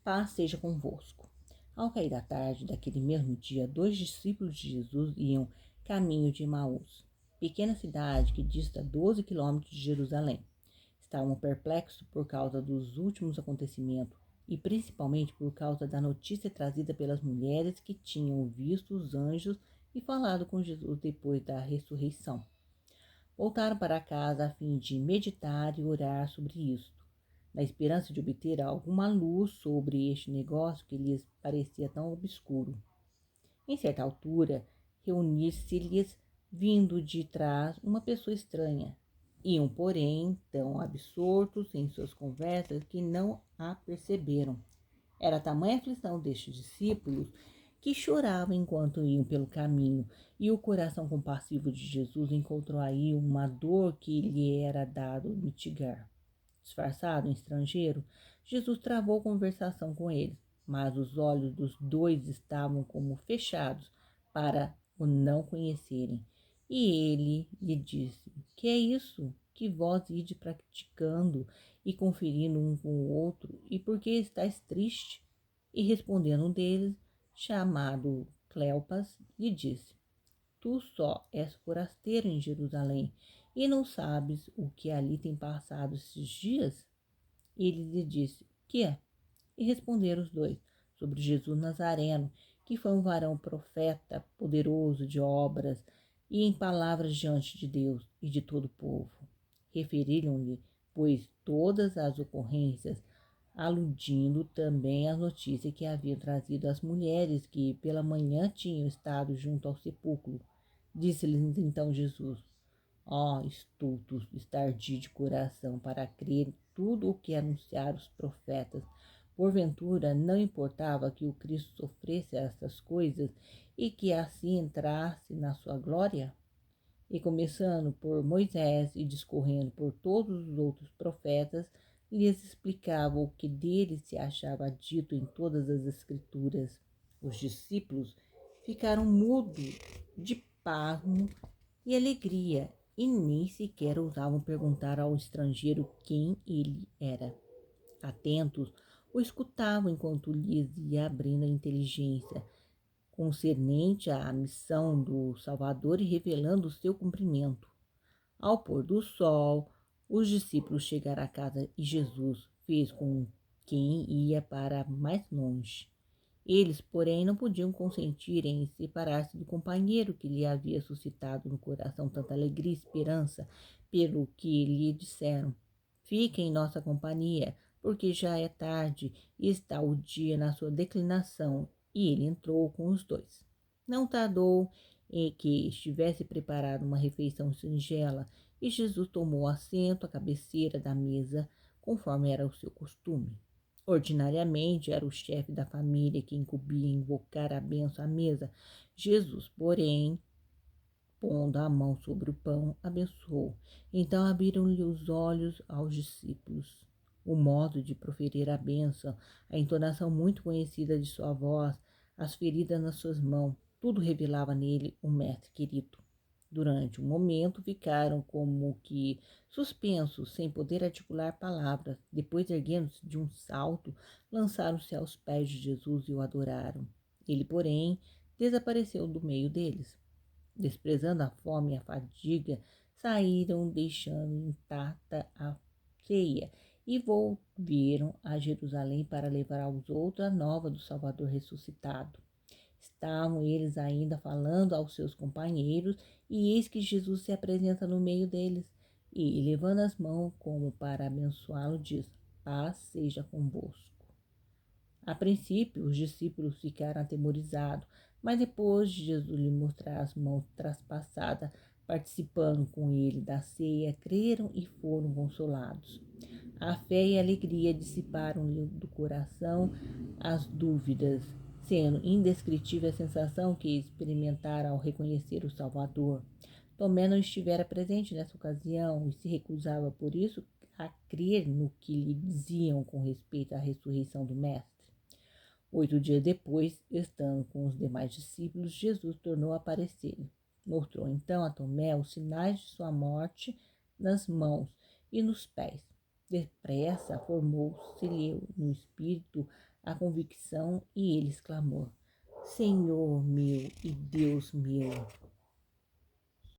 Paz seja convosco. Ao cair da tarde daquele mesmo dia, 2 discípulos de Jesus iam caminho de Emaús, pequena cidade que dista 12 quilômetros de Jerusalém. Estavam perplexos por causa dos últimos acontecimentos e principalmente por causa da notícia trazida pelas mulheres que tinham visto os anjos e falado com Jesus depois da ressurreição. Voltaram para casa a fim de meditar e orar sobre isto, na esperança de obter alguma luz sobre este negócio que lhes parecia tão obscuro. Em certa altura, reunir-se-lhes, vindo de trás, uma pessoa estranha. Iam, porém, tão absortos em suas conversas que não a perceberam. Era tamanha a aflição destes discípulos que choravam enquanto iam pelo caminho, e o coração compassivo de Jesus encontrou aí uma dor que lhe era dado mitigar. Disfarçado em estrangeiro, Jesus travou conversação com eles, mas os olhos dos dois estavam como fechados para o não conhecerem. E ele lhe disse: Que é isso que vós ide praticando e conferindo um com o outro, e por que estáis triste? E respondendo um deles, chamado Cleopas, lhe disse: Tu só és forasteiro em Jerusalém e não sabes o que ali tem passado esses dias? Ele lhe disse: Que é? E responderam os dois: Sobre Jesus Nazareno, que foi um varão profeta, poderoso de obras e em palavras diante de Deus e de todo o povo. Referiram-lhe, pois, todas as ocorrências, aludindo também às notícias que haviam trazido as mulheres que pela manhã tinham estado junto ao sepulcro. Disse-lhes então Jesus: Ó estultos, tardios de coração, para crer tudo o que anunciaram os profetas. Porventura não importava que o Cristo sofresse essas coisas e que assim entrasse na sua glória? E começando por Moisés e discorrendo por todos os outros profetas, lhes explicava o que dele se achava dito em todas as Escrituras. Os discípulos ficaram mudos de pasmo e alegria, e nem sequer ousavam perguntar ao estrangeiro quem ele era. Atentos, o escutavam enquanto lhes ia abrindo a inteligência concernente à missão do Salvador e revelando o seu cumprimento. Ao pôr do sol, os discípulos chegaram à casa e Jesus fez com quem ia para mais longe. Eles, porém, não podiam consentir em separar-se do companheiro que lhe havia suscitado no coração tanta alegria e esperança, pelo que lhe disseram: Fique em nossa companhia, porque já é tarde e está o dia na sua declinação. E ele entrou com os dois. Não tardou em que estivesse preparada uma refeição singela, e Jesus tomou assento à cabeceira da mesa, conforme era o seu costume. Ordinariamente era o chefe da família que incumbia invocar a bênção à mesa. Jesus, porém, pondo a mão sobre o pão, abençoou. Então abriram-lhe os olhos aos discípulos. O modo de proferir a bênção, a entonação muito conhecida de sua voz, as feridas nas suas mãos, tudo revelava nele o mestre querido. Durante um momento ficaram como que suspensos, sem poder articular palavras. Depois, erguendo-se de um salto, lançaram-se aos pés de Jesus e o adoraram. Ele, porém, desapareceu do meio deles. Desprezando a fome e a fadiga, saíram deixando intacta a ceia e volveram a Jerusalém para levar aos outros a nova do Salvador ressuscitado. Estavam eles ainda falando aos seus companheiros, e eis que Jesus se apresenta no meio deles, e, levando as mãos como para abençoá-lo, diz: Paz seja convosco. A princípio, os discípulos ficaram atemorizados, mas depois de Jesus lhe mostrar as mãos traspassadas, participando com ele da ceia, creram e foram consolados. A fé e a alegria dissiparam-lhe do coração as dúvidas, sendo indescritível a sensação que experimentara ao reconhecer o Salvador. Tomé não estivera presente nessa ocasião e se recusava, por isso, a crer no que lhe diziam com respeito à ressurreição do Mestre. 8 dias depois, estando com os demais discípulos, Jesus tornou a aparecer-lhe. Mostrou então a Tomé os sinais de sua morte nas mãos e nos pés. Depressa formou-se-lhe no espírito a convicção e ele exclamou: Senhor meu e Deus meu!